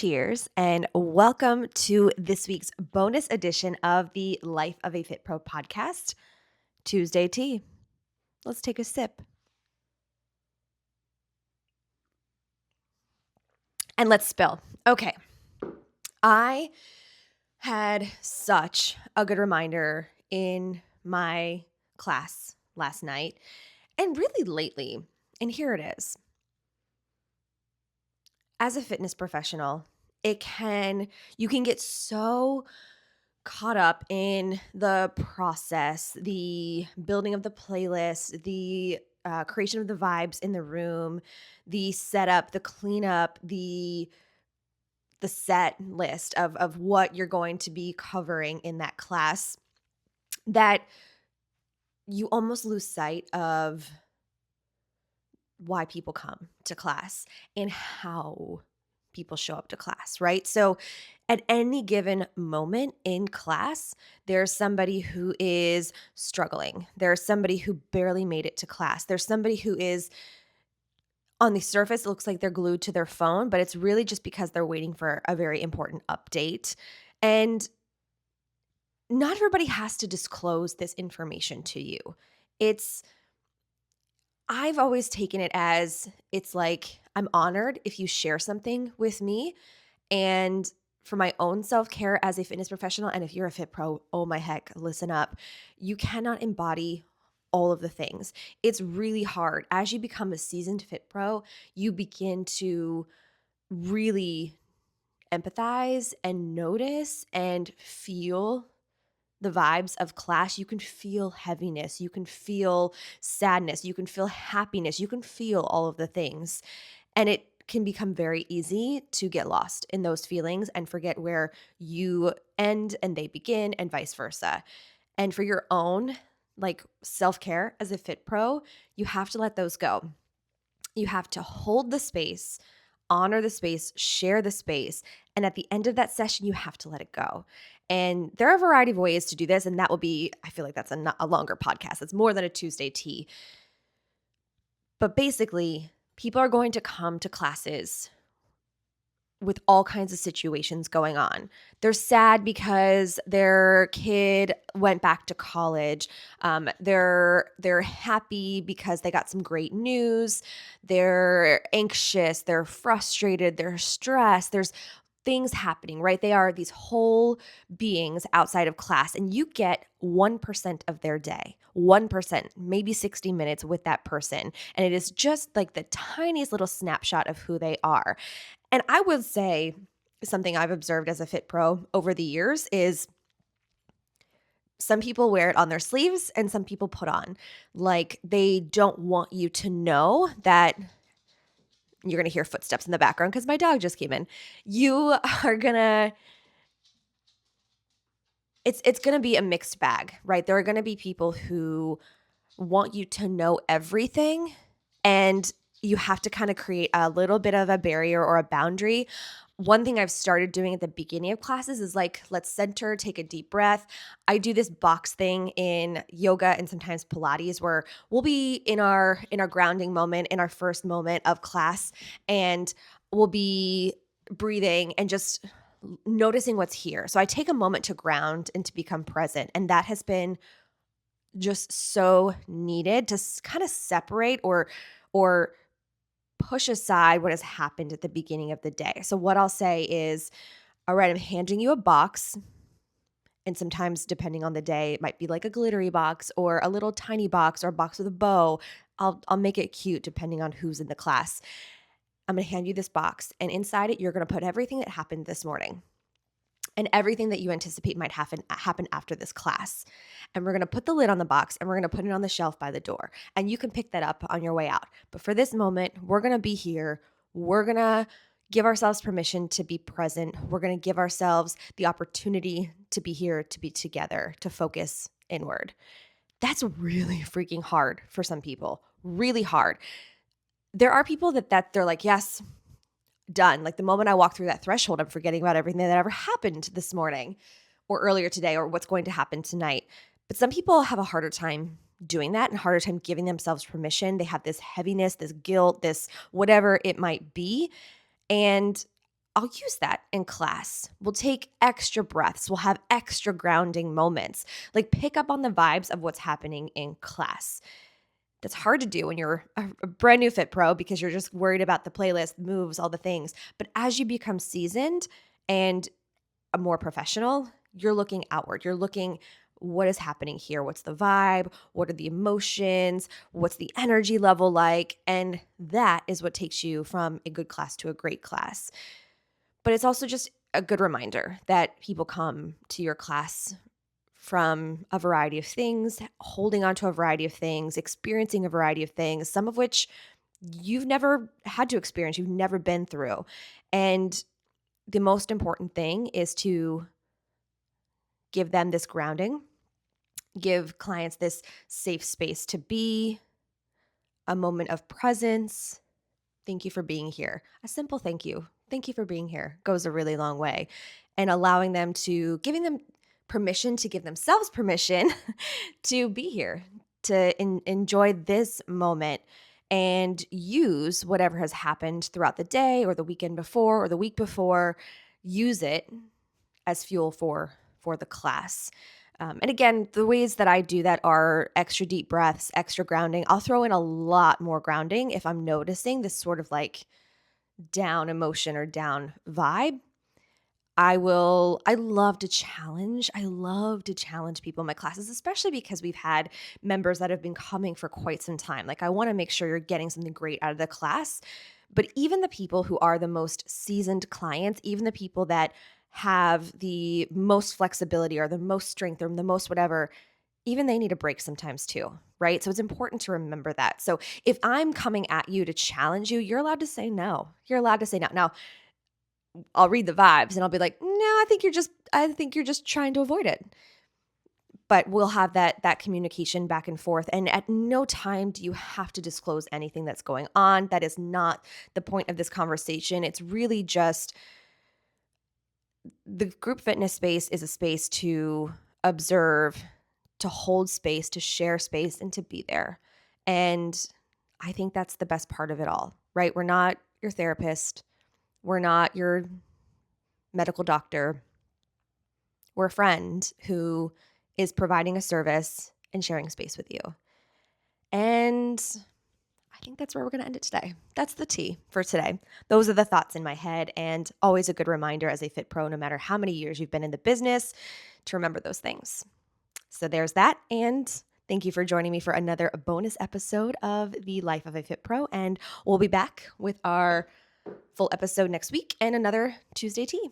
Cheers, and welcome to this week's bonus edition of the Life of a Fit Pro podcast, Tuesday Tea. Let's take a sip. And let's spill. Okay. I had such a good reminder in my class last night and really lately. And here it is. As a fitness professional, you can get so caught up in the process, the building of the playlist, the creation of the vibes in the room, the setup, the cleanup, the set list of what you're going to be covering in that class, that you almost lose sight of why people come to class and how people show up to class, right? So at any given moment in class, there's somebody who is struggling. There's somebody who barely made it to class. There's somebody who is on the surface, it looks like they're glued to their phone, but it's really just because they're waiting for a very important update. And not everybody has to disclose this information to you. It's I've always taken it as it's like I'm honored if you share something with me. And for my own self care as a fitness professional, and if you're a fit pro, oh my heck, listen up. You cannot embody all of the things. It's really hard. As you become a seasoned fit pro, you begin to really empathize and notice and feel the vibes of class. You can feel heaviness, you can feel sadness, you can feel happiness, you can feel all of the things. And it can become very easy to get lost in those feelings and forget where you end and they begin and vice versa. And for your own self-care as a fit pro, you have to let those go. You have to hold the space, honor the space, share the space. And at the end of that session, you have to let it go. And there are a variety of ways to do this. And that will be, I feel like that's a longer podcast. It's more than a Tuesday tea. But basically, people are going to come to classes with all kinds of situations going on. They're sad because their kid went back to college. They're happy because they got some great news. They're anxious. They're frustrated. They're stressed. There's things happening, right? They are these whole beings outside of class, and you get 1% of their day, 1%, maybe 60 minutes with that person. And it is just like the tiniest little snapshot of who they are. And I would say something I've observed as a fit pro over the years is some people wear it on their sleeves and some people put on. Like they don't want you to know that you're going to hear footsteps in the background because my dog just came in. You are going to it's going to be a mixed bag, right? There are going to be people who want you to know everything, and you have to kind of create a little bit of a barrier or a boundary. One thing I've started doing at the beginning of classes is like, let's center, take a deep breath. I do this box thing in yoga and sometimes Pilates where we'll be in our grounding moment, in our first moment of class, and we'll be breathing and just noticing what's here. So I take a moment to ground and to become present, and that has been just so needed to kind of separate or push aside what has happened at the beginning of the day. So what I'll say is, all right, I'm handing you a box. And sometimes depending on the day, it might be like a glittery box or a little tiny box or a box with a bow. I'll make it cute depending on who's in the class. I'm going to hand you this box, and inside it you're going to put everything that happened this morning and everything that you anticipate might happen after this class. And we're going to put the lid on the box and we're going to put it on the shelf by the door. And you can pick that up on your way out. But for this moment, we're going to be here. We're going to give ourselves permission to be present. We're going to give ourselves the opportunity to be here, to be together, to focus inward. That's really freaking hard for some people. Really hard. There are people that they're like, yes, done. Like the moment I walk through that threshold, I'm forgetting about everything that ever happened this morning or earlier today or what's going to happen tonight. But some people have a harder time doing that and harder time giving themselves permission. They have this heaviness, this guilt, this whatever it might be. And I'll use that in class. We'll take extra breaths. We'll have extra grounding moments. Like pick up on the vibes of what's happening in class. That's hard to do when you're a brand new Fit Pro because you're just worried about the playlist, moves, all the things. But as you become seasoned and a more professional, you're looking outward. You're looking what is happening here? What's the vibe? What are the emotions? What's the energy level like? And that is what takes you from a good class to a great class. But it's also just a good reminder that people come to your class from a variety of things, holding on to a variety of things, experiencing a variety of things, some of which you've never had to experience, you've never been through. And the most important thing is to give them this grounding, give clients this safe space to be, a moment of presence. Thank you for being here. A simple thank you. Thank you for being here goes a really long way. And allowing them to, giving them permission to give themselves permission to be here, to enjoy this moment and use whatever has happened throughout the day or the weekend before or the week before, use it as fuel for the class. And again, the ways that I do that are extra deep breaths, extra grounding. I'll throw in a lot more grounding if I'm noticing this sort of like down emotion or down vibe. I love to challenge. I love to challenge people in my classes, especially because we've had members that have been coming for quite some time. Like I want to make sure you're getting something great out of the class. But even the people who are the most seasoned clients, even the people that have the most flexibility or the most strength or the most whatever, even they need a break sometimes too, right? So it's important to remember that. So if I'm coming at you to challenge you, you're allowed to say no. You're allowed to say no. Now, I'll read the vibes and I'll be like, "No, I think you're just trying to avoid it." But we'll have that communication back and forth, and at no time do you have to disclose anything that's going on. That is not the point of this conversation. It's really just the group fitness space is a space to observe, to hold space, to share space, and to be there. And I think that's the best part of it all, right? We're not your therapist. We're not your medical doctor. We're a friend who is providing a service and sharing space with you. And I think that's where we're going to end it today. That's the tea for today. Those are the thoughts in my head, and always a good reminder as a Fit Pro, no matter how many years you've been in the business, to remember those things. So there's that. And thank you for joining me for another bonus episode of The Life of a Fit Pro. And we'll be back with our full episode next week and another Tuesday tea.